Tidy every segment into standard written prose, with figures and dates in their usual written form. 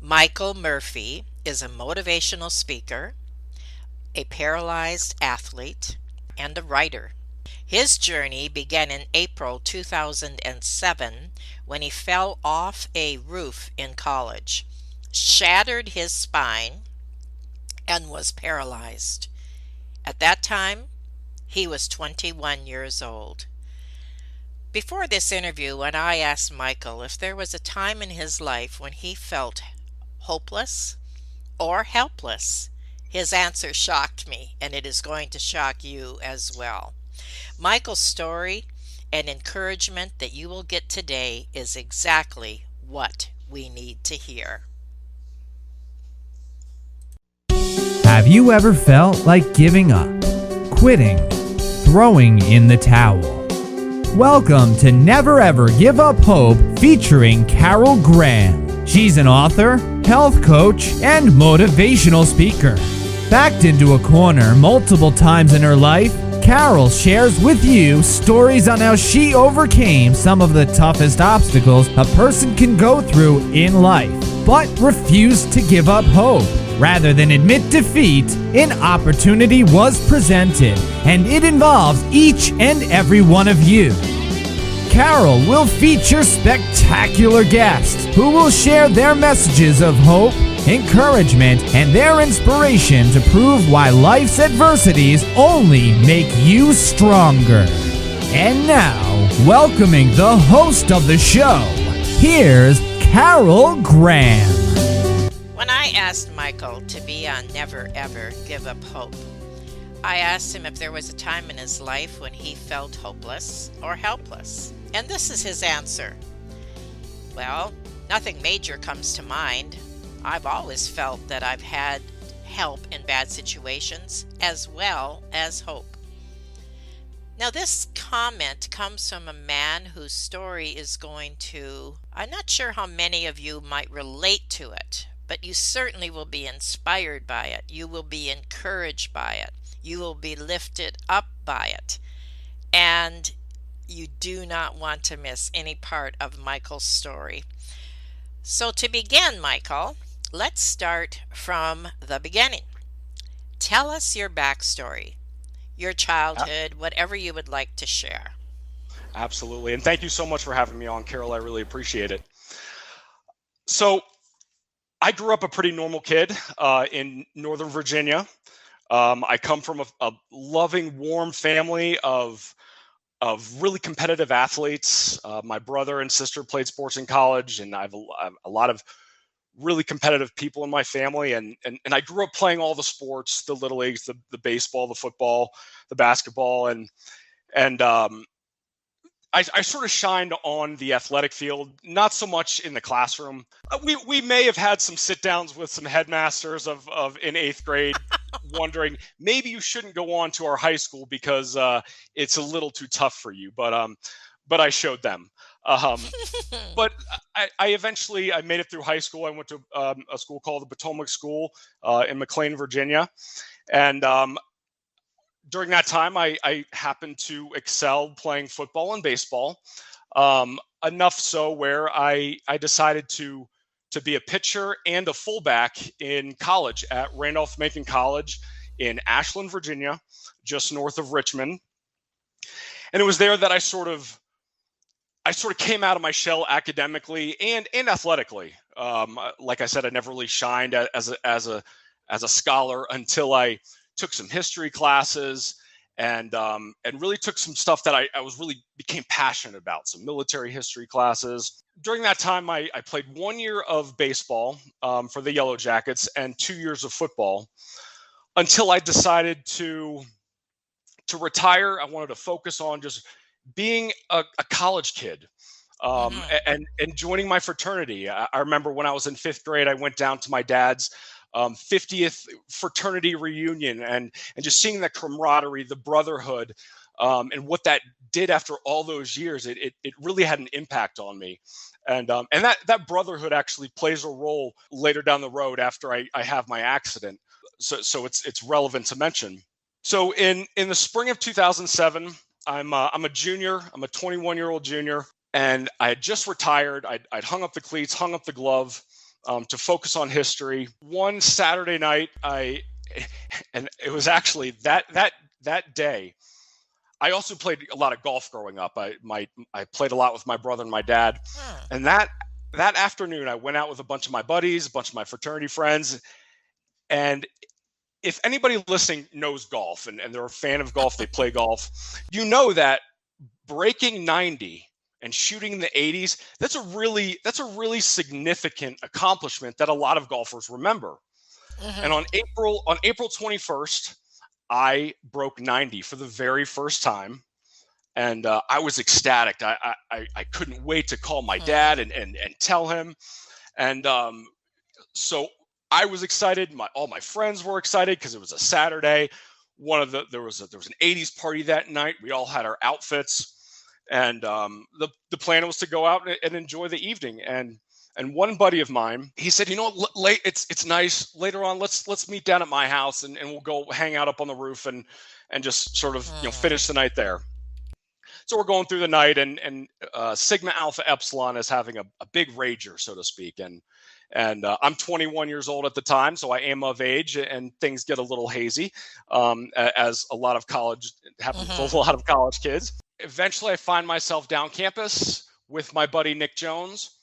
Michael Murphy is a motivational speaker, a paralyzed athlete, and a writer. His journey began in April 2007 when he fell off a roof in college, shattered his spine, and was paralyzed. At that time, he was 21 years old. Before this interview, when I asked Michael if there was a time in his life when he felt hopeless or helpless, his answer shocked me, and it is going to shock you as well. Michael's story and encouragement that you will get today is exactly what we need to hear. Have you ever felt like giving up, quitting, throwing in the towel? Welcome to Never Ever Give Up Hope featuring Carol Graham. She's an author, health coach, and motivational speaker. Backed into a corner multiple times in her life, Carol shares with you stories on how she overcame some of the toughest obstacles a person can go through in life, but refused to give up hope. Rather than admit defeat, an opportunity was presented, and it involves each and every one of you. Carol will feature spectacular guests who will share their messages of hope, encouragement, and their inspiration to prove why life's adversities only make you stronger. And now, welcoming the host of the show, here's Carol Graham. When I asked Michael to be on Never Ever Give Up Hope, I asked him if there was a time in his life when he felt hopeless or helpless. And this is his answer. Well, nothing major comes to mind. I've always felt that I've had help in bad situations as well as hope. Now, this comment comes from a man whose story is going to, I'm not sure how many of you might relate to it, but you certainly will be inspired by it. You will be encouraged by it. You will be lifted up by it. And you do not want to miss any part of Michael's story. So to begin, Michael, let's start from the beginning. Tell us your backstory, your childhood, whatever you would like to share. Absolutely. And thank you so much for having me on, Carol. I really appreciate it. So I grew up a pretty normal kid in Northern Virginia. I come from a loving, warm family of really competitive athletes. My brother and sister played sports in college, and I have a lot of really competitive people in my family. And I grew up playing all the sports, the little leagues, the baseball, the football, the basketball, and I sort of shined on the athletic field, not so much in the classroom. We may have had some sit downs with some headmasters of in eighth grade, wondering maybe you shouldn't go on to our high school because it's a little too tough for you. But I showed them. But I eventually made it through high school. I went to a school called the Potomac School in McLean, Virginia, and during that time, I happened to excel playing football and baseball, enough so where I decided to be a pitcher and a fullback in college at Randolph-Macon College in Ashland, Virginia, just north of Richmond. And it was there that I sort of came out of my shell academically and athletically. Like I said, I never really shined as a scholar until I took some history classes and really took some stuff that I became passionate about, some military history classes. During that time, I played 1 year of baseball for the Yellow Jackets and 2 years of football until I decided to retire. I wanted to focus on just being a college kid and joining my fraternity. I remember when I was in fifth grade, I went down to my dad's 50th fraternity reunion and just seeing that camaraderie, the brotherhood, and what that did after all those years, it really had an impact on me. And that brotherhood actually plays a role later down the road after I have my accident. So it's relevant to mention. So in the spring of 2007, I'm a junior. I'm a 21-year-old junior, and I had just retired. I'd hung up the cleats, hung up the glove, to focus on history. One Saturday night, and it was actually that day. I also played a lot of golf growing up. I played a lot with my brother and my dad. And that afternoon, I went out with a bunch of my buddies, a bunch of my fraternity friends. And if anybody listening knows golf and they're a fan of golf, they play golf, you know that breaking 90 and shooting in the 80s, that's a really significant accomplishment that a lot of golfers remember. And on April 21st, I broke 90 for the very first time. And I was ecstatic. I couldn't wait to call my dad and tell him. And so I was excited. All my friends were excited because it was a Saturday. There was an 80s party that night. We all had our outfits. And the plan was to go out and enjoy the evening. And one buddy of mine, he said, late, it's nice. Later on, let's meet down at my house and we'll go hang out up on the roof and just sort of finish the night there. So we're going through the night, and Sigma Alpha Epsilon is having a big rager, so to speak. And I'm 21 years old at the time, so I am of age, and things get a little hazy, as a lot of college happens with a lot of college kids. Eventually, I find myself down campus with my buddy Nick Jones.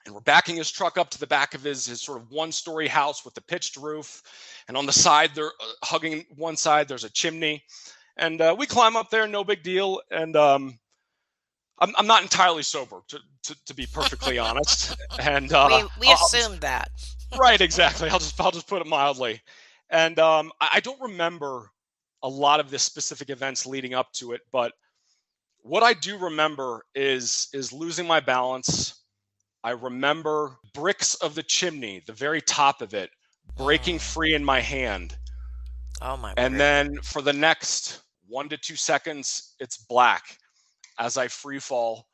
And we're backing his truck up to the back of his sort of one-story house with the pitched roof. And on the side, they're hugging one side, there's a chimney. And we climb up there, no big deal. And I'm not entirely sober, to be perfectly honest. And we assumed that. Right, exactly. I'll just put it mildly. And I don't remember a lot of the specific events leading up to it, but what I do remember is losing my balance. I remember bricks of the chimney, the very top of it, breaking free in my hand. Oh my! And then for the next 1 to 2 seconds, it's black as I free fall.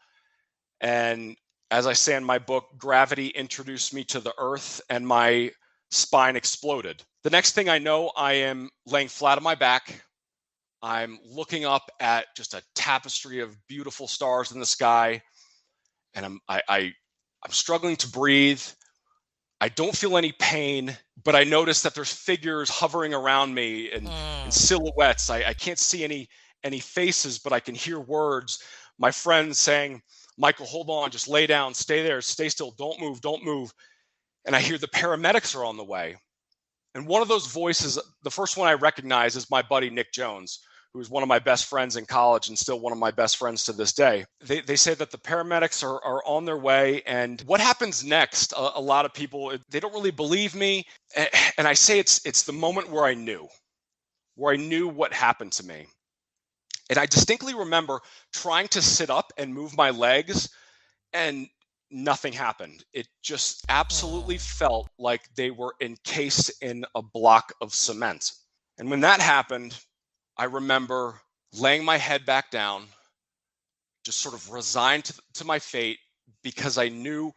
And as I say in my book, gravity introduced me to the earth and my spine exploded. The next thing I know, I am laying flat on my back. I'm looking up at just a tapestry of beautiful stars in the sky. And I'm struggling to breathe. I don't feel any pain, but I notice that there's figures hovering around me and silhouettes. I can't see any faces, but I can hear words. My friends saying, "Michael, hold on, just lay down, stay there, stay still, don't move, don't move." And I hear the paramedics are on the way. And one of those voices, the first one I recognize, is my buddy Nick Jones, who was one of my best friends in college and still one of my best friends to this day. They say that the paramedics are on their way. And what happens next, a lot of people, they don't really believe me. And I say it's the moment where I knew what happened to me. And I distinctly remember trying to sit up and move my legs, and nothing happened. It just absolutely felt like they were encased in a block of cement. And when that happened, I remember laying my head back down, just sort of resigned to my fate, because I knew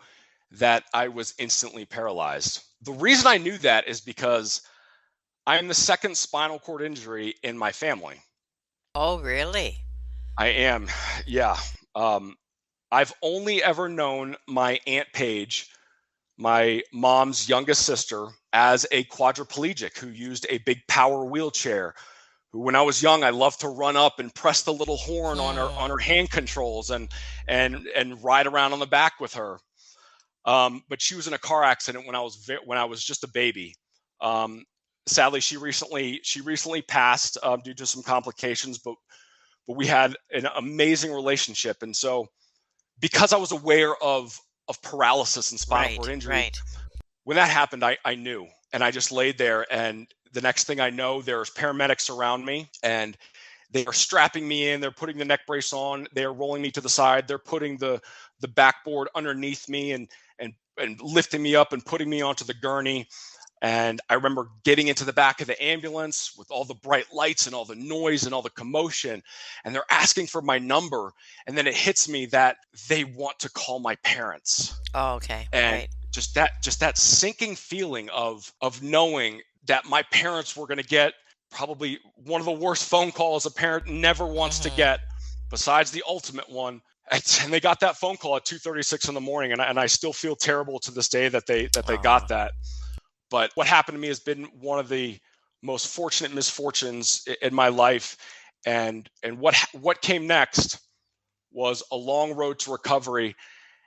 that I was instantly paralyzed. The reason I knew that is because I am the second spinal cord injury in my family. Oh, really? I am, yeah. I've only ever known my Aunt Paige, my mom's youngest sister, as a quadriplegic who used a big power wheelchair. Who, when I was young, I loved to run up and press the little horn on her hand controls and ride around on the back with her. But she was in a car accident when I was just a baby. Sadly, she recently passed due to some complications. But we had an amazing relationship, and so because I was aware of paralysis and spinal cord injury, when that happened, I knew, and I just laid there. And the next thing I know, there's paramedics around me, and they are strapping me in. They're putting the neck brace on. They are rolling me to the side. They're putting the backboard underneath me and lifting me up and putting me onto the gurney. And I remember getting into the back of the ambulance with all the bright lights and all the noise and all the commotion, and they're asking for my number. And then it hits me that they want to call my parents. Oh, okay. And just that sinking feeling of knowing that my parents were going to get probably one of the worst phone calls a parent never wants to get, besides the ultimate one, And they got that phone call at 2:36 in the morning, and I still feel terrible to this day that they got that. But what happened to me has been one of the most fortunate misfortunes in my life, and what came next was a long road to recovery,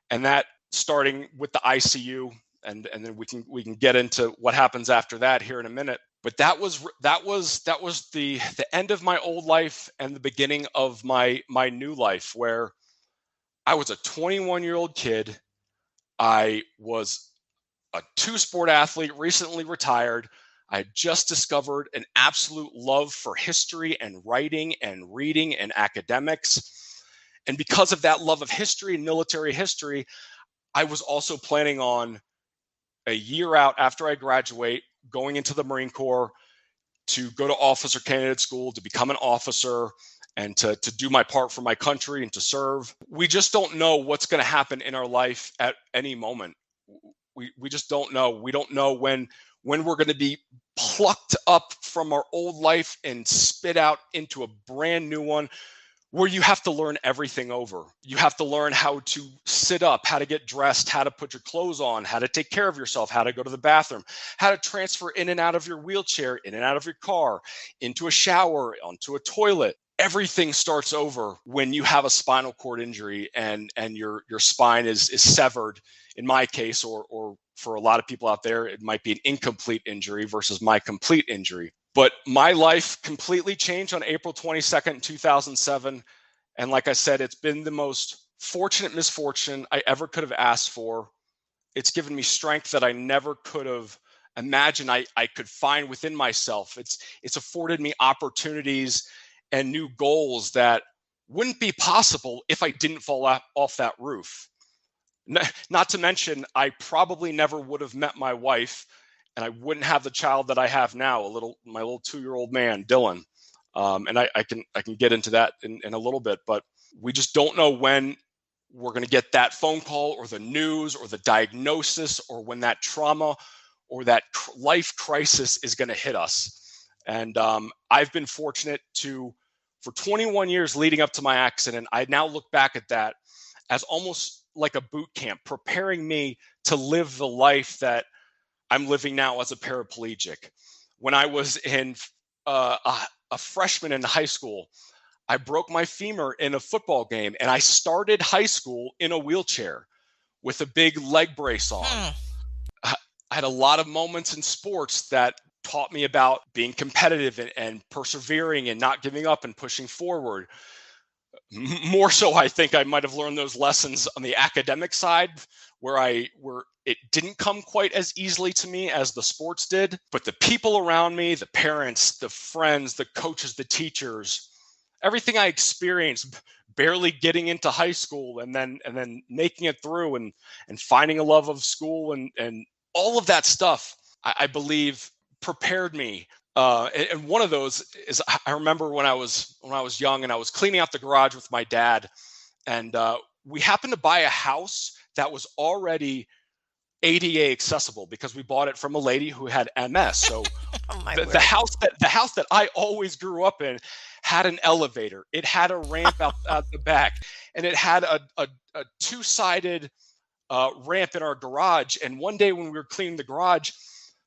and that starting with the ICU, and then we can get into what happens after that here in a minute. But that was the end of my old life and the beginning of my new life, where I was a 21-year-old kid. I was a two-sport athlete, recently retired. I had just discovered an absolute love for history and writing and reading and academics. And because of that love of history and military history, I was also planning on a year out after I graduate, going into the Marine Corps to go to officer candidate school, to become an officer, and to do my part for my country and to serve. We just don't know what's going to happen in our life at any moment. We just don't know. We don't know when we're going to be plucked up from our old life and spit out into a brand new one, where you have to learn everything over. You have to learn how to sit up, how to get dressed, how to put your clothes on, how to take care of yourself, how to go to the bathroom, how to transfer in and out of your wheelchair, in and out of your car, into a shower, onto a toilet. Everything starts over when you have a spinal cord injury and your spine is severed. In my case, or for a lot of people out there, it might be an incomplete injury versus my complete injury. But my life completely changed on April 22nd, 2007. And like I said, it's been the most fortunate misfortune I ever could have asked for. It's given me strength that I never could have imagined I could find within myself. It's afforded me opportunities and new goals that wouldn't be possible if I didn't fall off that roof. Not to mention, I probably never would have met my wife, and I wouldn't have the child that I have now, my little 2-year-old man, Dylan. And I can get into that in a little bit, but we just don't know when we're going to get that phone call or the news or the diagnosis, or when that trauma or that life crisis is going to hit us. And I've been fortunate for 21 years leading up to my accident, I now look back at that as almost like a boot camp, preparing me to live the life that I'm living now as a paraplegic. When I was a freshman in high school, I broke my femur in a football game, and I started high school in a wheelchair with a big leg brace on. I had a lot of moments in sports that taught me about being competitive and persevering and not giving up and pushing forward. More so, I think I might have learned those lessons on the academic side, where it didn't come quite as easily to me as the sports did. But the people around me, the parents, the friends, the coaches, the teachers, everything I experienced barely getting into high school and then making it through and finding a love of school and all of that stuff, I believe prepared me. And one of those is, I remember when I was young and I was cleaning out the garage with my dad, and we happened to buy a house that was already ADA accessible because we bought it from a lady who had MS. So the house that I always grew up in had an elevator. It had a ramp out the back, and it had a two-sided ramp in our garage. And one day when we were cleaning the garage,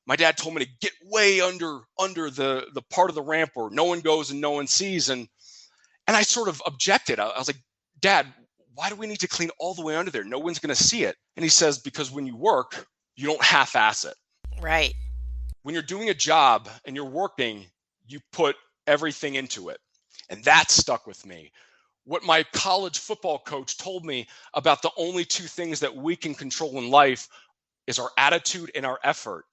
my dad told me to get way under the part of the ramp where no one goes and no one sees. And I sort of objected. I was like, Dad, why do we need to clean all the way under there? No one's going to see it. And he says, because when you work, you don't half-ass it. Right. When you're doing a job and you're working, you put everything into it. And that stuck with me. What my college football coach told me about the only two things that we can control in life is our attitude and our effort.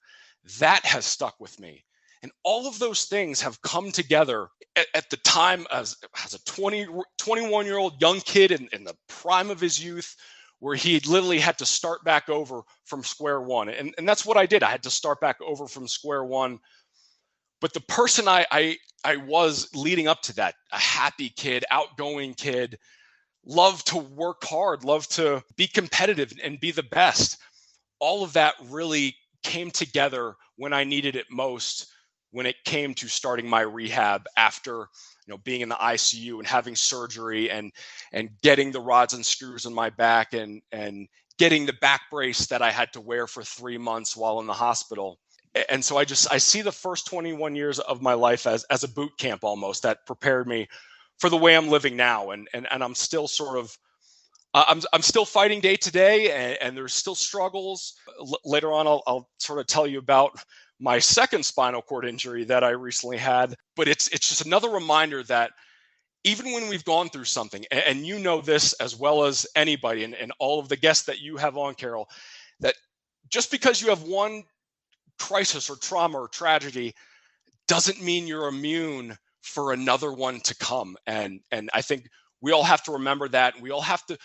That has stuck with me. And all of those things have come together at the time as a 21-year-old young kid in the prime of his youth, where he literally had to start back over from square one. And that's what I did. I had to start back over from square one. But the person I was leading up to that, a happy kid, outgoing kid, loved to work hard, loved to be competitive and be the best. All of that really came together when I needed it most, when it came to starting my rehab after being in the ICU and having surgery and getting the rods and screws in my back and getting the back brace that I had to wear for 3 months while in the hospital. And so I see the first 21 years of my life as a boot camp almost that prepared me for the way I'm living now. And I'm still sort of I'm still fighting day to day, and there's still struggles. Later on, I'll sort of tell you about my second spinal cord injury that I recently had. But it's just another reminder that even when we've gone through something, and you know this as well as anybody, and all of the guests that you have on, Carol, that just because you have one crisis or trauma or tragedy doesn't mean you're immune for another one to come. And I think we all have to remember that. We all have to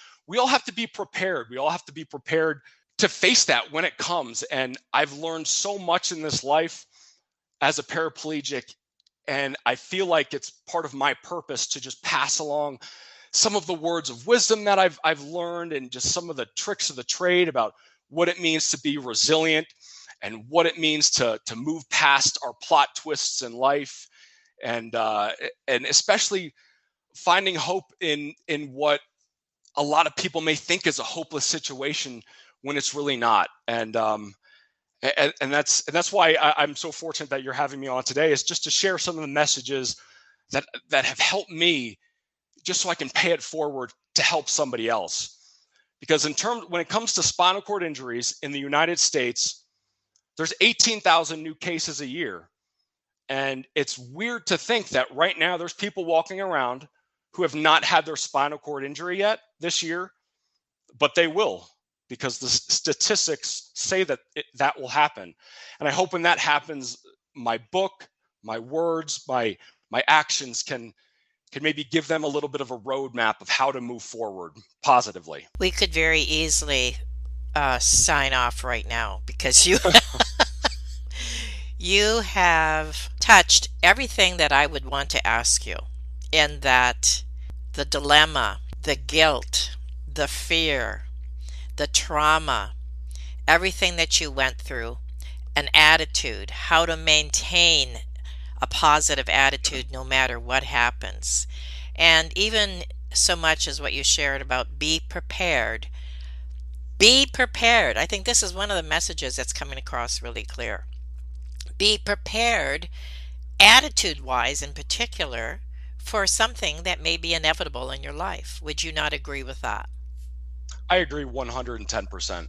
be prepared. We all have to be prepared to face that when it comes. And I've learned so much in this life as a paraplegic, and I feel like it's part of my purpose to just pass along some of the words of wisdom that I've learned, and just some of the tricks of the trade about what it means to be resilient and what it means to move past our plot twists in life, and especially finding hope in what a lot of people may think is a hopeless situation when it's really not. And that's why I'm so fortunate that you're having me on today, is just to share some of the messages that have helped me, just so I can pay it forward to help somebody else. Because when it comes to spinal cord injuries in the United States, there's 18,000 new cases a year. And it's weird to think that right now there's people walking around who have not had their spinal cord injury yet this year, but they will, because the statistics say that that will happen. And I hope when that happens, my book, my words, my actions can maybe give them a little bit of a roadmap of how to move forward positively. We could very easily sign off right now, because you you have touched everything that I would want to ask you, in that the dilemma, the guilt, the fear, the trauma, everything that you went through, an attitude, how to maintain a positive attitude no matter what happens. And even so much as what you shared about be prepared. Be prepared. I think this is one of the messages that's coming across really clear. Be prepared, attitude-wise in particular, for something that may be inevitable in your life. Would you not agree with that? I agree 110%.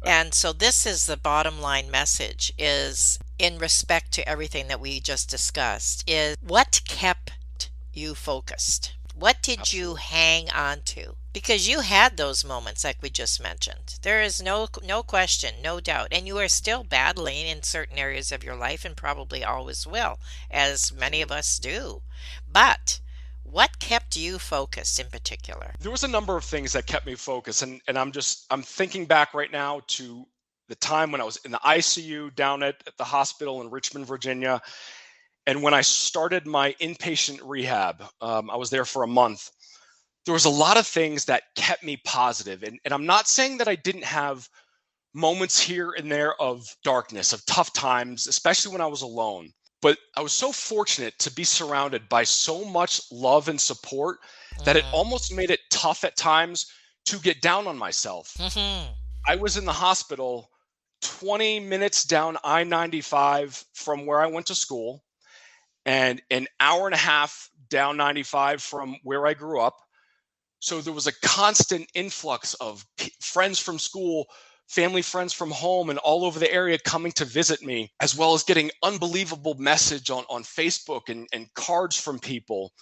And so this is the bottom line message, is in respect to everything that we just discussed, is what kept you focused? What did you hang on to? Because you had those moments like we just mentioned. There is no question, no doubt. And you are still battling in certain areas of your life, and probably always will, as many of us do. But what kept you focused in particular? There was a number of things that kept me focused. And I'm thinking back right now to the time when I was in the ICU down at the hospital in Richmond, Virginia. And when I started my inpatient rehab, I was there for a month. There was a lot of things that kept me positive. And I'm not saying that I didn't have moments here and there of darkness, of tough times, especially when I was alone. But I was so fortunate to be surrounded by so much love and support that it almost made it tough at times to get down on myself. I was in the hospital 20 minutes down I-95 from where I went to school, and an hour and a half down 95 from where I grew up. So there was a constant influx of friends from school, family friends from home, and all over the area coming to visit me, as well as getting unbelievable message on Facebook and cards from people.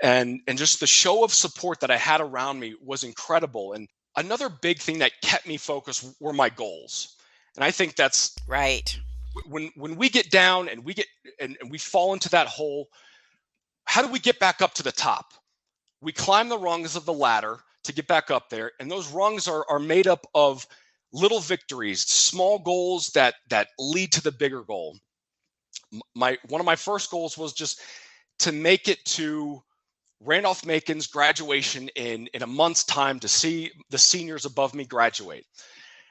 And just the show of support that I had around me was incredible. And another big thing that kept me focused were my goals. And I think that's right. When we get down and we fall into that hole, how do we get back up to the top? We climb the rungs of the ladder to get back up there. And those rungs are made up of little victories, small goals that lead to the bigger goal. One of my first goals was just to make it to Randolph-Macon's graduation in a month's time, to see the seniors above me graduate.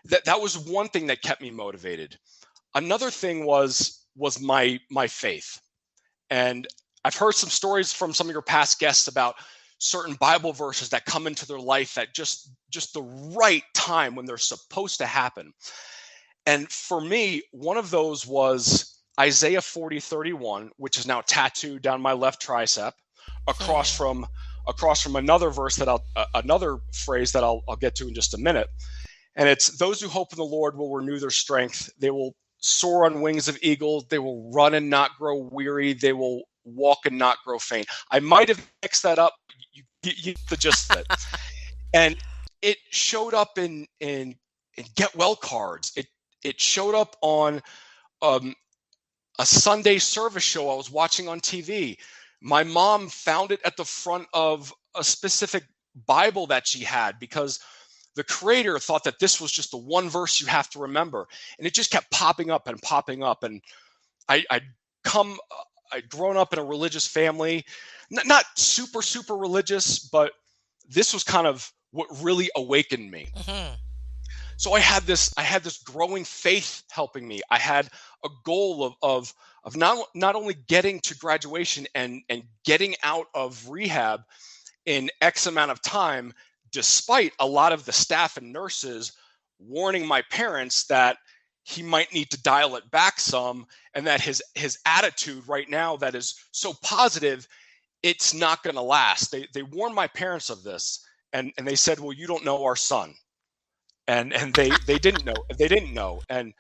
That was one thing that kept me motivated. Another thing was was my faith. And I've heard some stories from some of your past guests about certain Bible verses that come into their life at just the right time when they're supposed to happen. And for me, one of those was Isaiah 40:31, which is now tattooed down my left tricep, across from another verse that another phrase that I'll get to in just a minute. And it's, those who hope in the Lord will renew their strength. They will soar on wings of eagles. They will run and not grow weary. They will walk and not grow faint. I might have mixed that up. You get the gist of it. And it showed up in get well cards. It showed up on a Sunday service show I was watching on TV. My mom found it at the front of a specific Bible that she had, because the creator thought that this was just the one verse you have to remember. And it just kept popping up and popping up. And I'd grown up in a religious family, not super, super religious, but this was kind of what really awakened me. Mm-hmm. So I had this growing faith helping me. I had a goal of not only getting to graduation and getting out of rehab in X amount of time, despite a lot of the staff and nurses warning my parents that he might need to dial it back some, and that his attitude right now that is so positive, it's not going to last. They warned my parents of this, and they said, well, you don't know our son. And they didn't know. They didn't know. And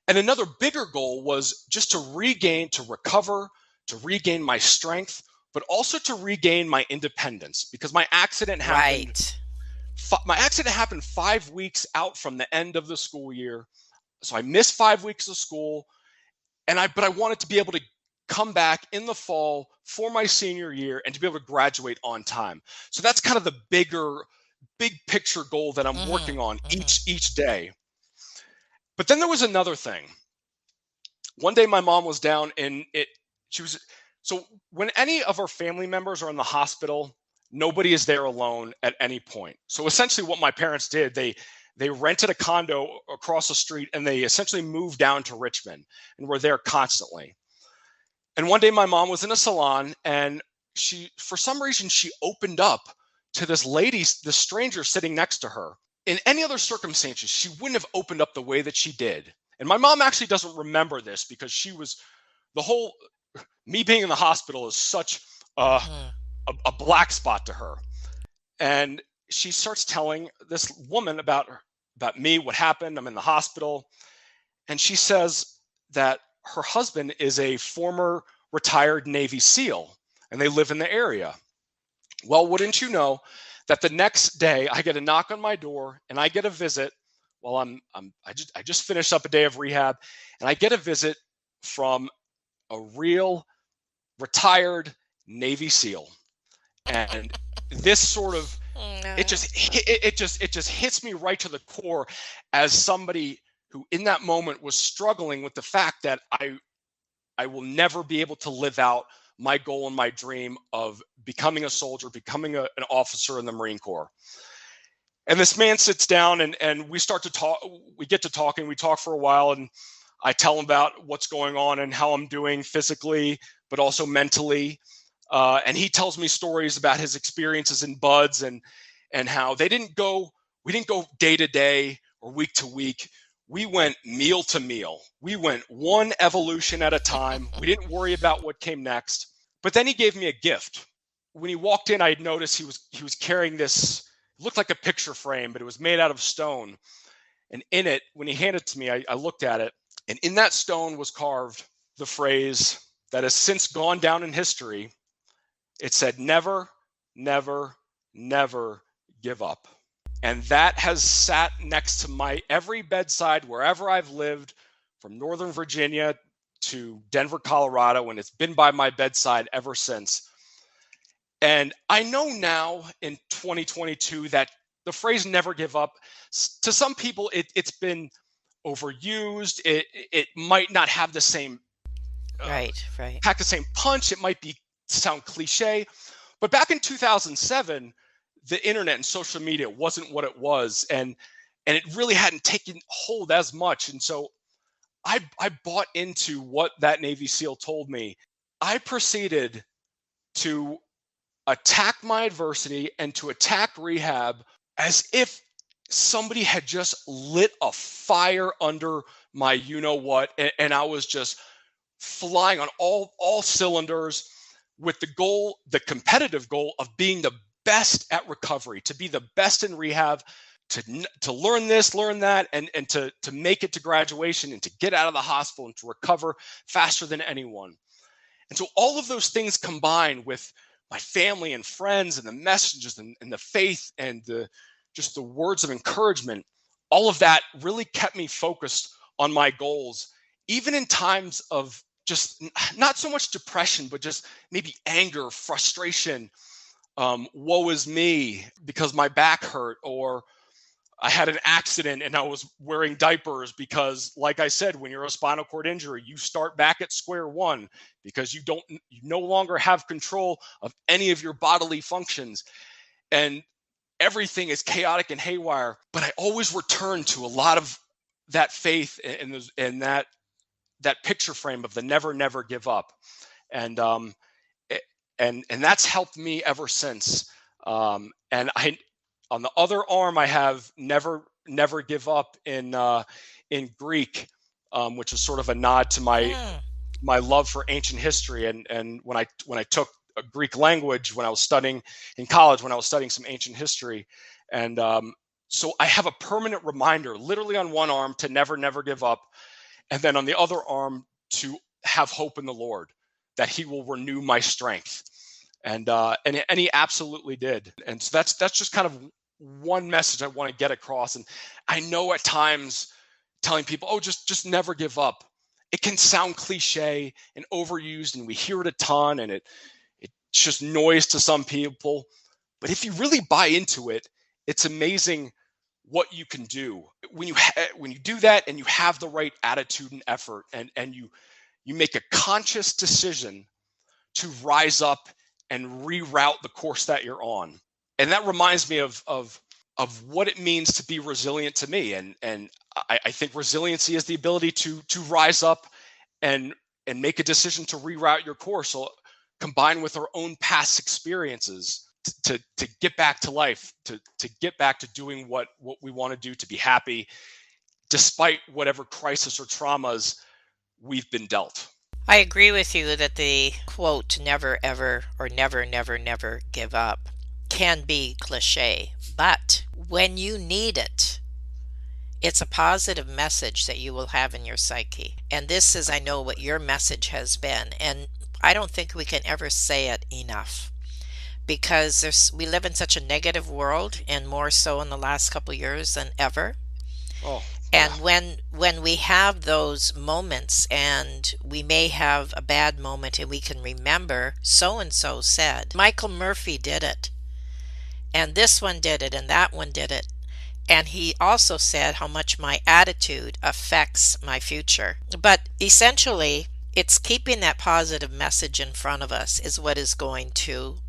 another bigger goal was just to recover, to regain my strength, but also to regain my independence, because my accident happened. Right. My accident happened 5 weeks out from the end of the school year. So I missed 5 weeks of school, but I wanted to be able to come back in the fall for my senior year and to be able to graduate on time. So that's kind of the big picture goal that I'm working on each day. But then there was another thing. One day my mom was down so when any of our family members are in the hospital, nobody is there alone at any point. So essentially what my parents did, they rented a condo across the street, and they essentially moved down to Richmond and were there constantly. And one day my mom was in a salon, and for some reason, she opened up to this lady, this stranger sitting next to her. In any other circumstances, she wouldn't have opened up the way that she did. And my mom actually doesn't remember this, because me being in the hospital is such a black spot to her. And she starts telling this woman about me, what happened. I'm in the hospital. And she says that her husband is a former retired Navy SEAL, and they live in the area. Well, wouldn't you know that the next day I get a knock on my door, and I get a visit. Well, I just finished up a day of rehab, and I get a visit from a real retired Navy SEAL. And this sort of, it just hits me right to the core, as somebody who in that moment was struggling with the fact that I will never be able to live out my goal and my dream of becoming a soldier, becoming an officer in the Marine Corps. And this man sits down, and we start to talk. We get to talking. We talk for a while, and I tell him about what's going on and how I'm doing physically, but also mentally. And he tells me stories about his experiences in BUDS and how we didn't go day to day or week to week. We went meal to meal. We went one evolution at a time. We didn't worry about what came next. But then he gave me a gift. When he walked in, I had noticed he was carrying this, it looked like a picture frame, but it was made out of stone. And in it, when he handed it to me, I looked at it, and in that stone was carved the phrase that has since gone down in history. It said, never, never, never give up. And that has sat next to my every bedside wherever I've lived, from Northern Virginia to Denver, Colorado, and it's been by my bedside ever since. And I know now in 2022 that the phrase never give up, to some people, it's been overused. It might not have the same pack the same punch. It might sound cliche, but back in 2007, the internet and social media wasn't what it was, and it really hadn't taken hold as much. And so I bought into what that Navy SEAL told me. I proceeded to attack my adversity and to attack rehab as if somebody had just lit a fire under my you-know-what, and I was just flying on all cylinders with the goal, the competitive goal of being the best at recovery, to be the best in rehab, to learn this, learn that, and to make it to graduation and to get out of the hospital and to recover faster than anyone. And so all of those things combined with my family and friends and the messages and the faith and just the words of encouragement, all of that really kept me focused on my goals, even in times of just not so much depression, but just maybe anger, frustration, woe is me because my back hurt, or I had an accident and I was wearing diapers because, like I said, when you're a spinal cord injury, you start back at square one because you no longer have control of any of your bodily functions. And everything is chaotic and haywire, but I always return to a lot of that faith and that picture frame of the never give up. And that's helped me ever since. And on the other arm, I have never give up in Greek, which is sort of a nod to my love for ancient history. And when I took a Greek language when I was studying in college, when I was studying some ancient history, and so I have a permanent reminder, literally on one arm, to never give up, and then on the other arm to have hope in the Lord, that He will renew my strength. And He absolutely did. And so that's just kind of one message I want to get across. And I know at times telling people, oh, just never give up, it can sound cliche and overused, and we hear it a ton, and it's just noise to some people. But if you really buy into it, it's amazing what you can do when you do that, and you have the right attitude and effort, and you make a conscious decision to rise up and reroute the course that you're on. And that reminds me of what it means to be resilient to me. And I think resiliency is the ability to rise up and make a decision to reroute your course, so combined with our own past experiences to get back to life, to get back to doing what we want to do, to be happy, despite whatever crisis or traumas we've been dealt. I agree with you that the quote, never ever or never give up, can be cliche, but when you need it, it's a positive message that you will have in your psyche. And this is, I know, what your message has been. And I don't think we can ever say it enough, because we live in such a negative world, and more so in the last couple of years than ever. And when we have those moments, and we may have a bad moment and we can remember so-and-so said, Michael Murphy did it, and this one did it, and that one did it. And he also said how much my attitude affects my future. But essentially, it's keeping that positive message in front of us is what is going to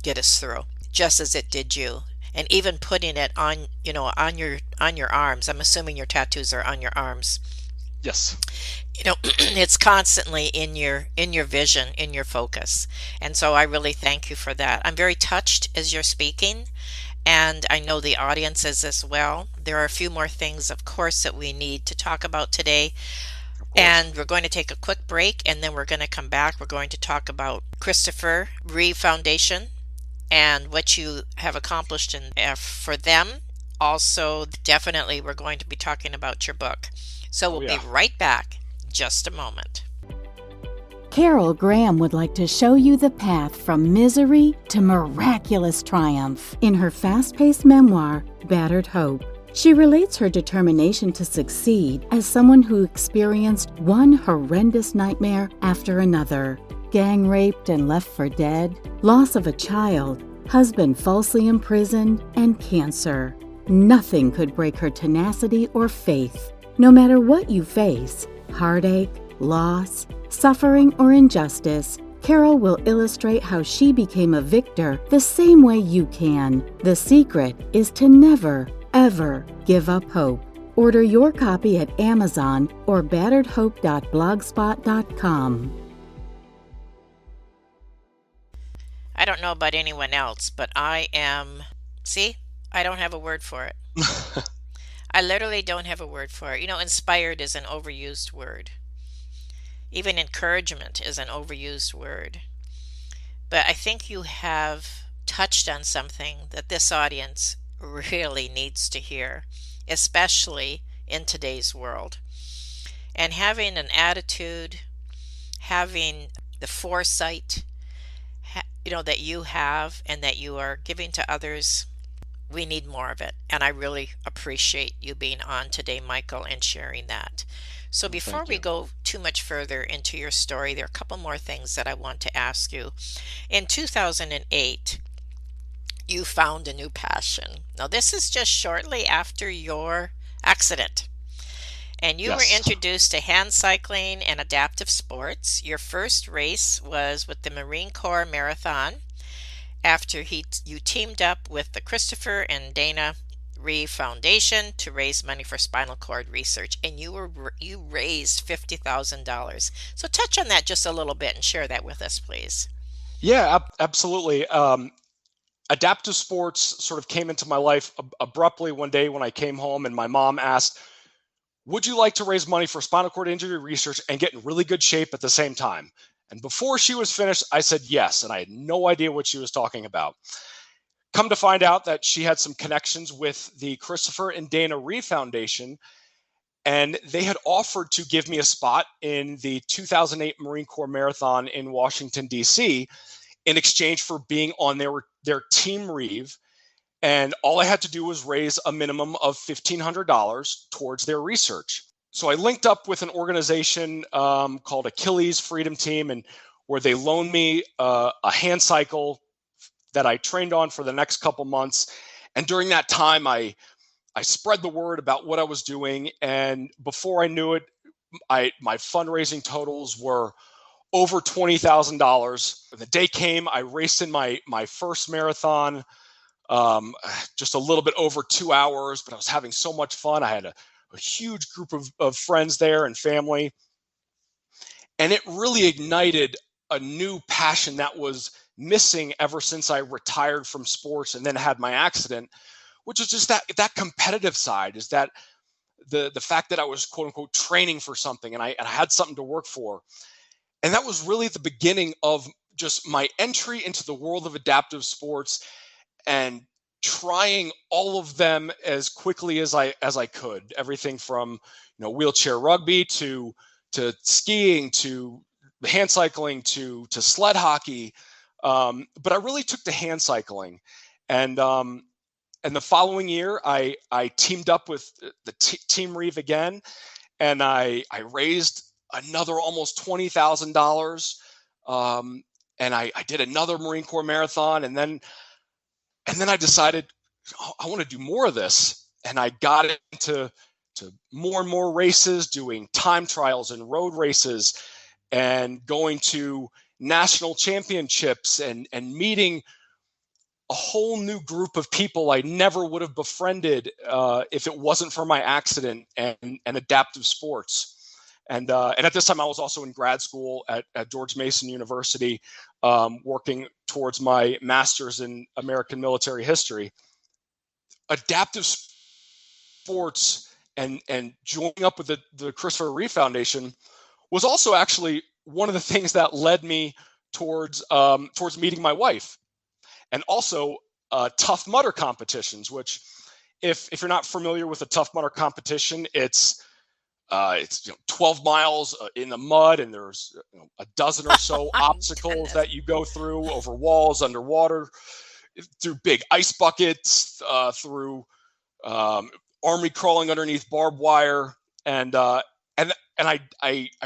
get us through, just as it did you. And even putting it on your arms. I'm assuming your tattoos are on your arms. Yes. It's constantly in your vision, in your focus. And so I really thank you for that. I'm very touched as you're speaking, and I know the audience is as well. There are a few more things, of course, that we need to talk about today. And we're going to take a quick break, and then we're going to come back. We're going to talk about Christopher Reeve Foundation and what you have accomplished for them. Also, definitely, we're going to be talking about your book. So we'll be right back in just a moment. Carol Graham would like to show you the path from misery to miraculous triumph in her fast-paced memoir, Battered Hope. She relates her determination to succeed as someone who experienced one horrendous nightmare after another. Gang raped and left for dead, loss of a child, husband falsely imprisoned, and cancer. Nothing could break her tenacity or faith. No matter what you face, heartache, loss, suffering, or injustice, Carol will illustrate how she became a victor the same way you can. The secret is to never, ever give up hope. Order your copy at Amazon or batteredhope.blogspot.com. I don't know about anyone else, but I don't have a word for it. I literally don't have a word for it. Inspired is an overused word. Even encouragement is an overused word. But I think you have touched on something that this audience really needs to hear, especially in today's world. And having an attitude, having the foresight, that you have and that you are giving to others, we need more of it. And I really appreciate you being on today, Michael, and sharing that. So before we go too much further into your story, there are a couple more things that I want to ask you. In 2008, you found a new passion. Now, this is just shortly after your accident. And you were introduced to hand cycling and adaptive sports. Your first race was with the Marine Corps Marathon after you teamed up with the Christopher and Dana Reeve Foundation to raise money for spinal cord research, and you raised $50,000. So touch on that just a little bit and share that with us, please. Yeah, absolutely. Adaptive sports sort of came into my life abruptly one day when I came home and my mom asked, would you like to raise money for spinal cord injury research and get in really good shape at the same time? And before she was finished, I said yes, and I had no idea what she was talking about. Come to find out that she had some connections with the Christopher and Dana Reeve Foundation, and they had offered to give me a spot in the 2008 Marine Corps Marathon in Washington, D.C. in exchange for being on their Team Reeve. And all I had to do was raise a minimum of $1,500 towards their research. So I linked up with an organization called Achilles Freedom Team, and where they loaned me a hand cycle that I trained on for the next couple months. And during that time, I spread the word about what I was doing. And before I knew it, my fundraising totals were over $20,000. The day came, I raced in my first marathon. Just a little bit over 2 hours, but I was having so much fun. I had a huge group of friends there and family. And it really ignited a new passion that was missing ever since I retired from sports and then had my accident, which is just that competitive side, is that the fact that I was quote unquote training for something and I had something to work for. And that was really the beginning of just my entry into the world of adaptive sports and trying all of them as quickly as I could. Everything from wheelchair rugby to skiing to hand cycling to sled hockey. But I really took to hand cycling, and the following year I teamed up with the Team Reeve again, and I raised another almost $20,000. And I did another Marine Corps marathon, and then I decided I want to do more of this. And I got into more and more races, doing time trials and road races and going to national championships and meeting a whole new group of people I never would have befriended if it wasn't for my accident and adaptive sports. And at this time, I was also in grad school at George Mason University, working towards my master's in American military history. Adaptive sports and joining up with the Christopher Reeve Foundation was also actually one of the things that led me towards meeting my wife, and also Tough Mudder competitions. Which, if you're not familiar with a Tough Mudder competition, it's 12 miles in the mud, and there's a dozen or so obstacles that you go through, over walls, underwater, through big ice buckets, through army crawling underneath barbed wire, and I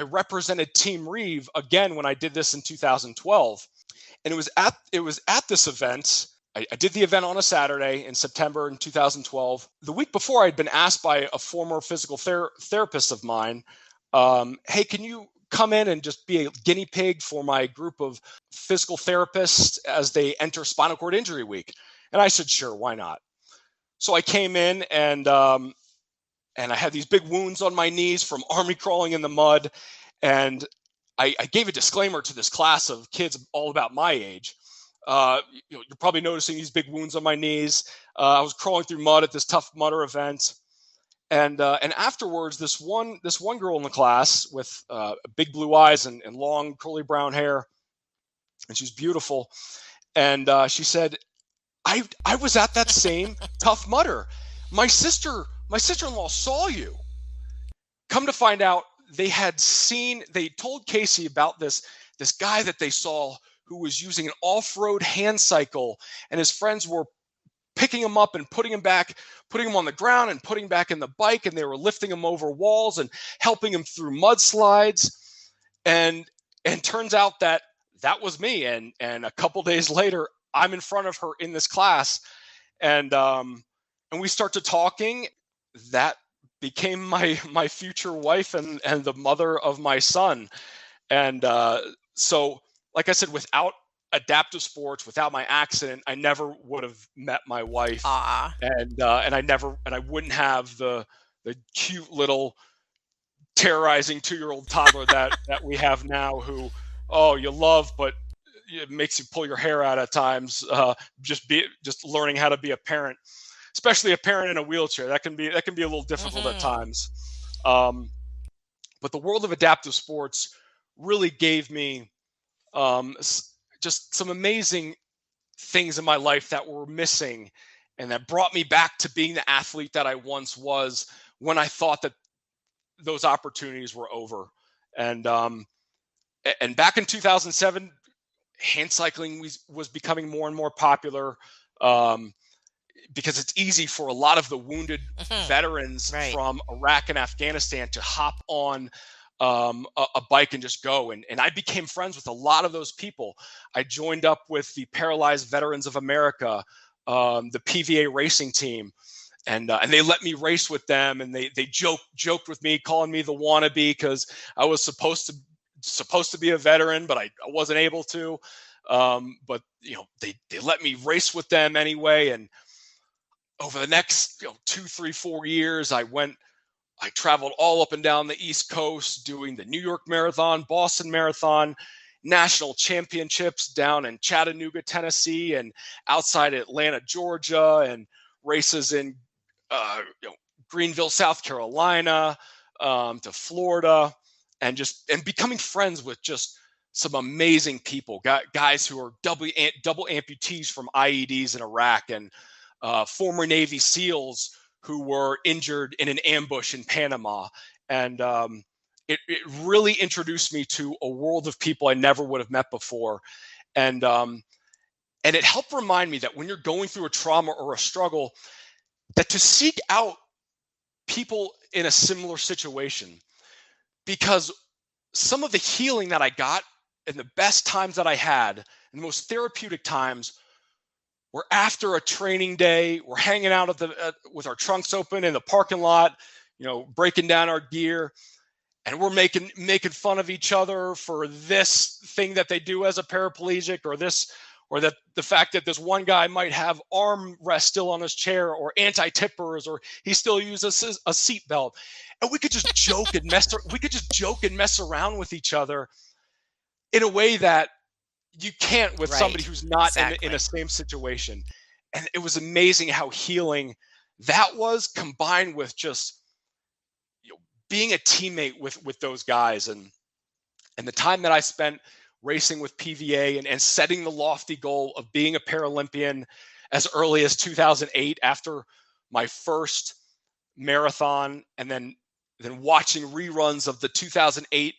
represented Team Reeve again when I did this in 2012, and it was at this event. I did the event on a Saturday in September in 2012. The week before, I'd been asked by a former physical therapist of mine, hey, can you come in and just be a guinea pig for my group of physical therapists as they enter spinal cord injury week? And I said, sure, why not? So I came in, and and I had these big wounds on my knees from army crawling in the mud. And I gave a disclaimer to this class of kids all about my age. You're probably noticing these big wounds on my knees. I was crawling through mud at this Tough Mudder event. And afterwards, this one girl in the class with big blue eyes and long curly brown hair, and she's beautiful. And she said, I was at that same Tough Mudder. My sister-in-law saw you. Come to find out, they told Casey about this guy that they saw who was using an off-road hand cycle, and his friends were picking him up and putting him on the ground and putting him back in the bike, and they were lifting him over walls and helping him through mudslides. And turns out that was me. And a couple days later, I'm in front of her in this class, and we start to talking. That became my future wife and the mother of my son. And so, like I said, without adaptive sports, without my accident, I never would have met my wife. And I wouldn't have the cute little terrorizing 2-year-old toddler that we have now, who you love, but it makes you pull your hair out at times. Just learning how to be a parent, especially a parent in a wheelchair, that can be a little difficult at times. But the world of adaptive sports really gave me just some amazing things in my life that were missing, and that brought me back to being the athlete that I once was when I thought that those opportunities were over. And back in 2007, hand cycling was becoming more and more popular, because it's easy for a lot of the wounded veterans from Iraq and Afghanistan to hop on a bike and just go. And I became friends with a lot of those people. I joined up with the Paralyzed Veterans of America, the PVA racing team, and they let me race with them. And they joked with me, calling me the wannabe, because I was supposed to be a veteran, but I wasn't able to. But they let me race with them anyway. And over the next 2, 3, 4 years, I traveled all up and down the East Coast, doing the New York Marathon, Boston Marathon, national championships down in Chattanooga, Tennessee, and outside Atlanta, Georgia, and races in Greenville, South Carolina, to Florida, and becoming friends with just some amazing people, guys who are double amputees from IEDs in Iraq, and former Navy SEALs who were injured in an ambush in Panama. And it really introduced me to a world of people I never would have met before. And it helped remind me that when you're going through a trauma or a struggle, that to seek out people in a similar situation, because some of the healing that I got and the best times that I had and the most therapeutic times were after a training day. We're hanging out with our trunks open in the parking lot, breaking down our gear, and we're making fun of each other for this thing that they do as a paraplegic, or the fact that this one guy might have arm rest still on his chair, or anti-tippers, or he still uses a seatbelt. And we could just joke and mess around with each other in a way that you can't with somebody who's not in the same situation. And it was amazing how healing that was, combined with just being a teammate with those guys, and the time that I spent racing with PVA and setting the lofty goal of being a Paralympian as early as 2008 after my first marathon, and then watching reruns of the 2008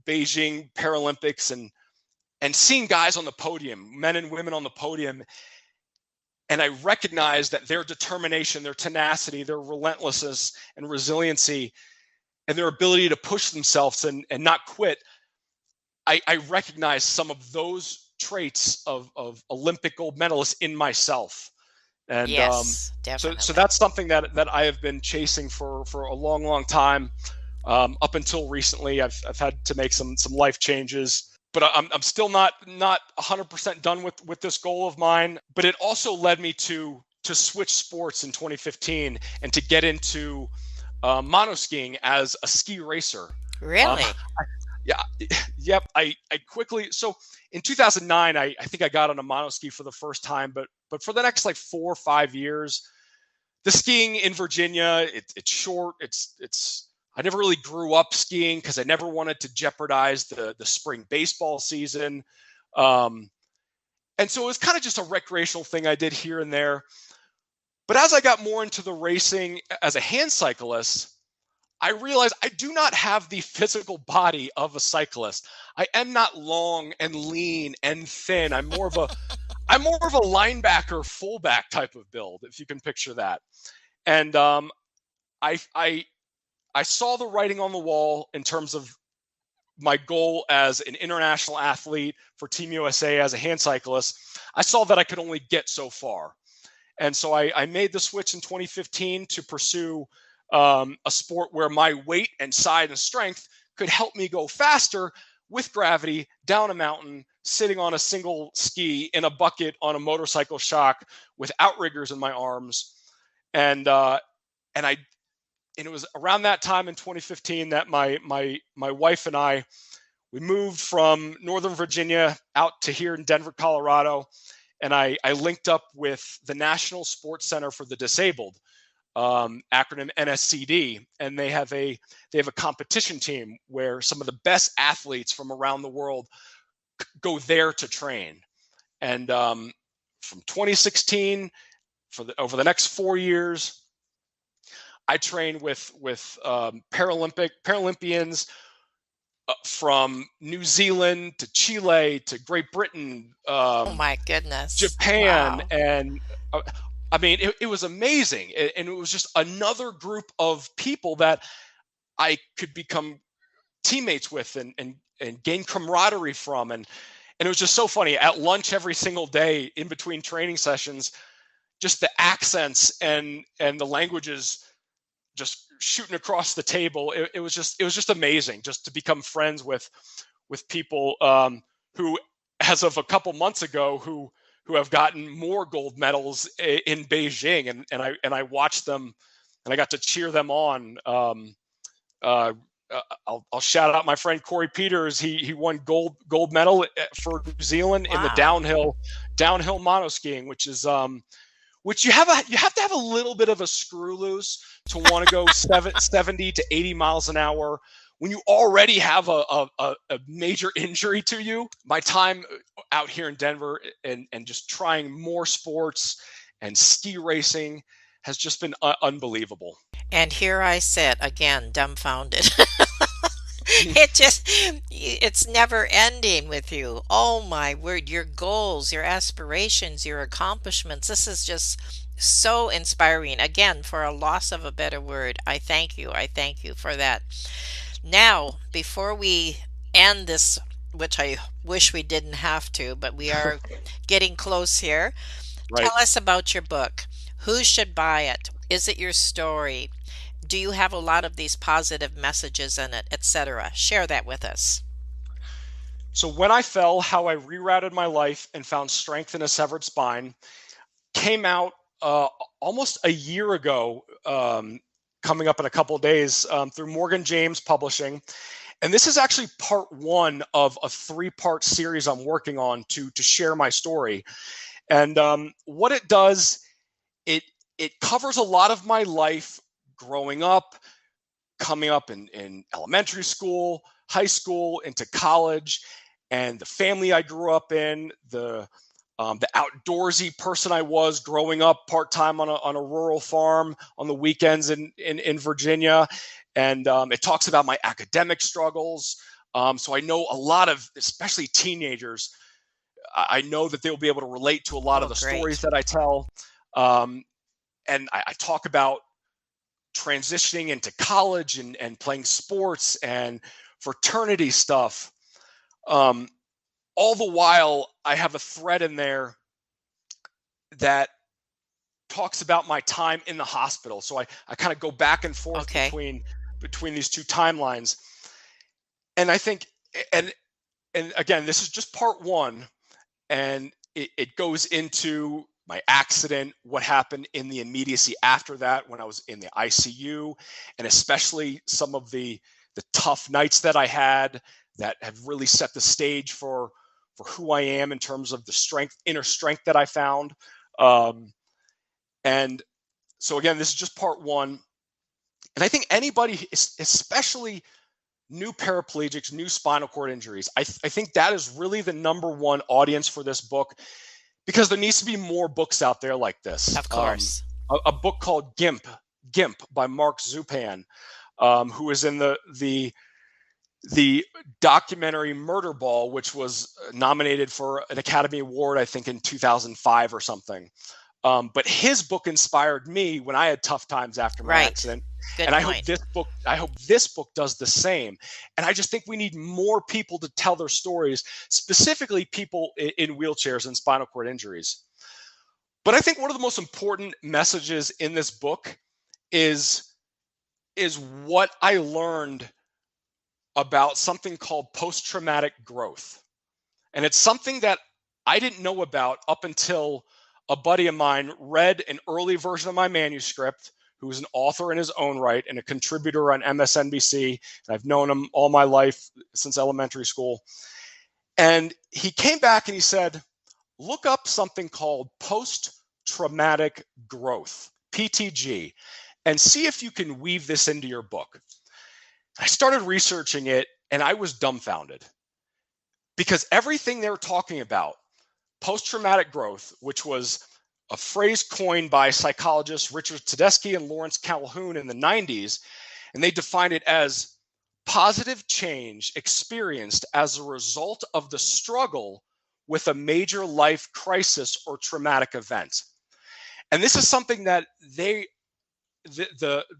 Beijing Paralympics, and seeing guys on the podium, men and women on the podium. And I recognized that their determination, their tenacity, their relentlessness and resiliency, and their ability to push themselves and not quit. I recognized some of those traits of Olympic gold medalists in myself. And yes, definitely. So that's something that I have been chasing for a long, long time. Up until recently, I've had to make some life changes, but I'm still not 100% done with this goal of mine. But it also led me to switch sports in 2015 and to get into monoskiing as a ski racer. Um, Really? yeah, yep. I quickly, so in 2009, I think I got on a monoski for the first time, but for the next like 4 or 5 years, the skiing in Virginia, it's short. I never really grew up skiing because I never wanted to jeopardize the spring baseball season. And so it was kind of just a recreational thing I did here and there. But as I got more into the racing as a hand cyclist, I realized I do not have the physical body of a cyclist. I am not long and lean and thin. I'm more of a linebacker fullback type of build, if you can picture that. And I I saw the writing on the wall in terms of my goal as an international athlete for Team USA as a hand cyclist. I saw that I could only get so far. And so I made the switch in 2015 to pursue a sport where my weight and size and strength could help me go faster with gravity down a mountain, sitting on a single ski in a bucket on a motorcycle shock with outriggers in my arms. And and I and it was around that time in 2015 that my wife and I, we moved from Northern Virginia out to here in Denver, Colorado, and I linked up with the National Sports Center for the Disabled, acronym NSCD, and they have a competition team where some of the best athletes from around the world go there to train. And from 2016 over the next 4 years, I trained with Paralympians from New Zealand to Chile to Great Britain, Oh my goodness. Japan, Wow. and I mean, it was amazing, and it was just another group of people that I could become teammates with and gain camaraderie from, and it was just so funny. At lunch every single day, in between training sessions, just the accents and the languages just shooting across the table. It was just amazing just to become friends with people who, as of a couple months ago, who have gotten more gold medals in Beijing, and I watched them, and I got to cheer them on. I'll shout out my friend Corey Peters. He won gold medal for New Zealand in the Wow. downhill monoskiing, which you have to have a little bit of a screw loose to want to go 70 to 80 miles an hour when you already have a major injury to you. My time out here in Denver and just trying more sports and ski racing has just been unbelievable. And here I sit again, dumbfounded. It's never ending with you. Oh my word, your goals, your aspirations, your accomplishments. This is just so inspiring. Again, for a loss of a better word, I thank you. I thank you for that. Now, before we end this, which I wish we didn't have to, but we are getting close here, Right. tell us about your book. Who should buy it? Is it your story? Do you have a lot of these positive messages in it, etc.? Share that with us. So when I fell, how I rerouted my life and found strength in a severed spine came out almost a year ago, coming up in a couple of days, through Morgan James Publishing. And this is actually part one of a 3-part series I'm working on to share my story. And what it does, it covers a lot of my life growing up, coming up in elementary school, high school, into college, and the family I grew up in, the outdoorsy person I was growing up part-time on a rural farm on the weekends in Virginia. And it talks about my academic struggles. So I know a lot of, especially teenagers, I know that they'll be able to relate to a lot of Oh, the stories great. that I tell. And I talk about transitioning into college and playing sports and fraternity stuff. All the while, I have a thread in there that talks about my time in the hospital. So I kind of go back and forth Okay. between these two timelines. And I think, and again, this is just part one, and it goes into my accident, what happened in the immediacy after that when I was in the ICU, and especially some of the tough nights that I had that have really set the stage for who I am in terms of the inner strength that I found. And so again, this is just part one. And I think anybody, especially new paraplegics, new spinal cord injuries, I think that is really the number one audience for this book, because there needs to be more books out there like this. Of course. A book called GIMP by Mark Zupan, who is in the documentary Murder Ball, which was nominated for an Academy Award, I think in 2005 or something. But his book inspired me when I had tough times after my accident. Good and point. I hope this book does the same. And I just think we need more people to tell their stories, specifically people in wheelchairs and spinal cord injuries. But I think one of the most important messages in this book is what I learned about something called post-traumatic growth. And it's something that I didn't know about up until a buddy of mine read an early version of my manuscript, who is an author in his own right and a contributor on MSNBC. And I've known him all my life since elementary school. And he came back and he said, look up something called post-traumatic growth, PTG, and see if you can weave this into your book. I started researching it and I was dumbfounded, because everything they were talking about, post-traumatic growth, which was a phrase coined by psychologists Richard Tedeschi and Lawrence Calhoun in the 90s, and they defined it as positive change experienced as a result of the struggle with a major life crisis or traumatic event. And this is something that the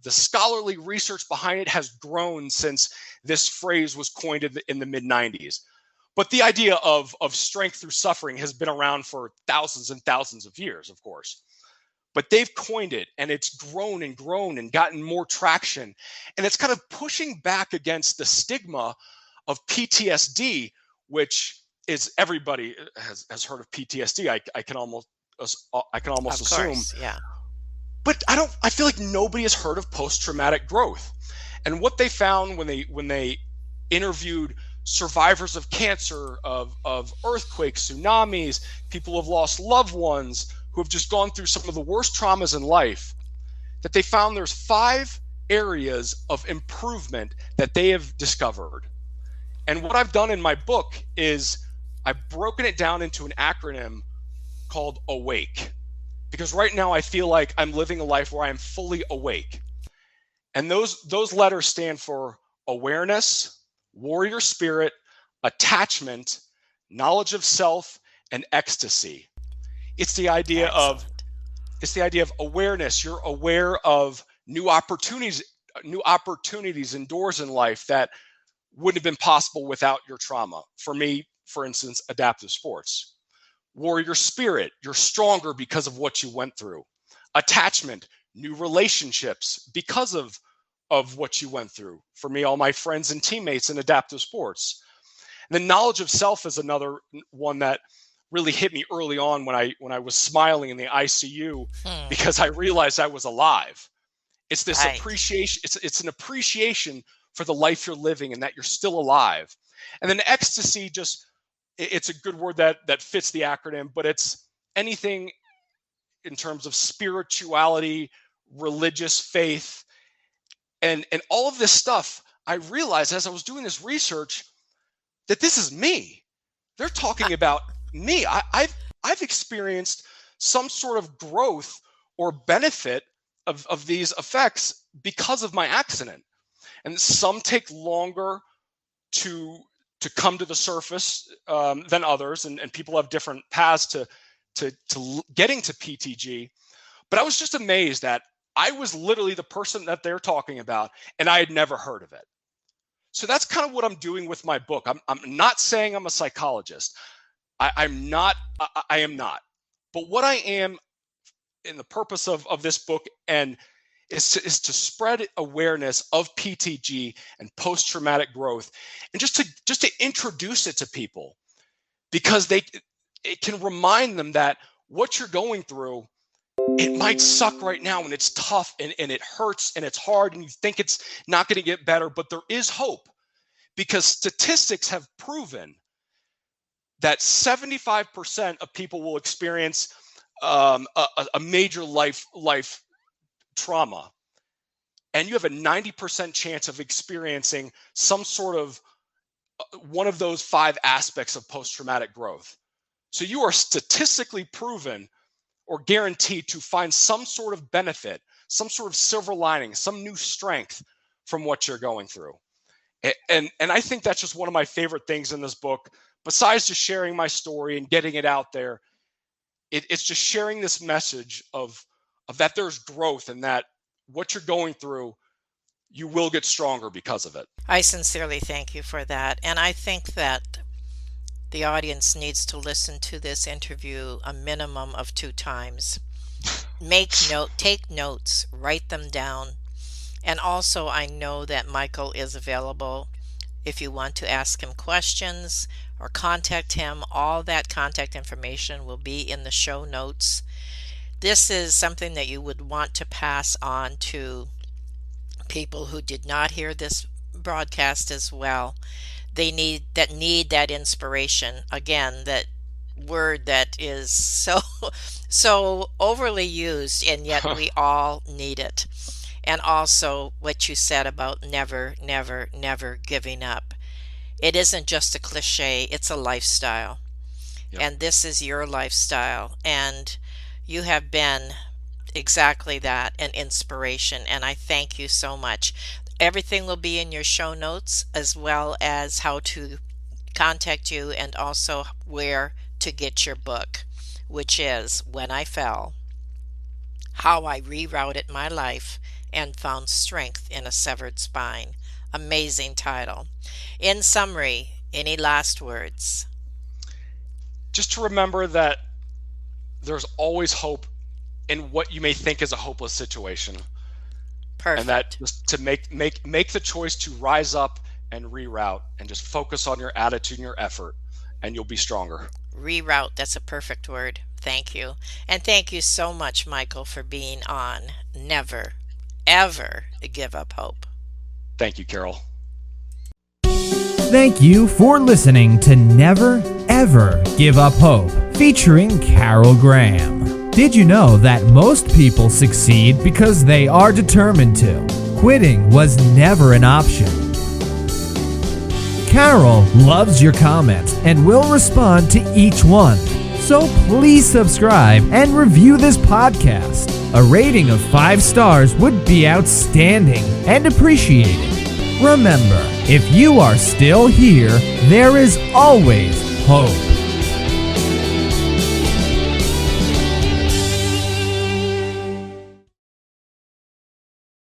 scholarly research behind it has grown since this phrase was coined in the mid-90s. But the idea of strength through suffering has been around for thousands and thousands of years, of course. But they've coined it, and it's grown and grown and gotten more traction. And it's kind of pushing back against the stigma of PTSD, which is, everybody has heard of PTSD. I can almost assume. Yeah. But I feel like nobody has heard of post-traumatic growth. And what they found when they interviewed survivors of cancer, of earthquakes, tsunamis, people who have lost loved ones, who have just gone through some of the worst traumas in life, that they found there's 5 areas of improvement that they have discovered. And what I've done in my book is I've broken it down into an acronym called AWAKE. Because right now I feel like I'm living a life where I am fully awake. And those letters stand for awareness, warrior spirit, attachment, knowledge of self, and ecstasy. It's the idea of awareness. You're aware of new opportunities and doors in life that wouldn't have been possible without your trauma. For me, for instance, adaptive sports. Warrior spirit, you're stronger because of what you went through. Attachment, new relationships because of what you went through. For me, all my friends and teammates in adaptive sports. And the knowledge of self is another one that really hit me early on when I was smiling in the ICU because I realized I was alive. It's this appreciation. It's an appreciation for the life you're living and that you're still alive. And then ecstasy, it's a good word that fits the acronym, but it's anything in terms of spirituality, religious faith, and all of this stuff. I realized as I was doing this research that this is me. They're talking about me. I've experienced some sort of growth or benefit of these effects because of my accident. And some take longer to come to the surface than others, and people have different paths to getting to PTG. But I was just amazed that I was literally the person that they're talking about, and I had never heard of it. So that's kind of what I'm doing with my book. I'm not saying I'm a psychologist. I am not. But what I am in the purpose of this book and is to spread awareness of PTG and post-traumatic growth, and just to introduce it to people, because it can remind them that what you're going through, it might suck right now and it's tough and it hurts and it's hard and you think it's not going to get better, but there is hope, because statistics have proven that 75% of people will experience a major life trauma, and you have a 90% chance of experiencing some sort of one of those 5 aspects of post-traumatic growth. So you are statistically proven or guaranteed to find some sort of benefit, some sort of silver lining, some new strength from what you're going through. And I think that's just one of my favorite things in this book, besides just sharing my story and getting it out there. It's just sharing this message of that there's growth, and that what you're going through, you will get stronger because of it. I sincerely thank you for that. And I think that the audience needs to listen to this interview a minimum of 2 times. Take notes, write them down. And also, I know that Michael is available if you want to ask him questions or contact him. All that contact information will be in the show notes. This is something that you would want to pass on to people who did not hear this broadcast as well. They need that inspiration. Again, that word that is so overly used, and yet we all need it. And also what you said about never, never, never giving up. It isn't just a cliche, it's a lifestyle. Yep. And this is your lifestyle. And you have been exactly that, an inspiration. And I thank you so much. Everything will be in your show notes, as well as how to contact you and also where to get your book, which is When I Fell, How I Rerouted My Life and Found Strength in a Severed Spine. Amazing title. In summary, any last words? Just to remember that there's always hope in what you may think is a hopeless situation. Perfect. And that just to make the choice to rise up and reroute, and just focus on your attitude and your effort, and you'll be stronger. Reroute, that's a perfect word. Thank you. And thank you so much, Michael, for being on Never, Ever Give Up Hope. Thank you, Carol. Thank you for listening to Never, Ever Give Up Hope, featuring Carol Graham. Did you know that most people succeed because they are determined to? Quitting was never an option. Carol loves your comments and will respond to each one. So please subscribe and review this podcast. A rating of 5 stars would be outstanding and appreciated. Remember, if you are still here, there is always hope.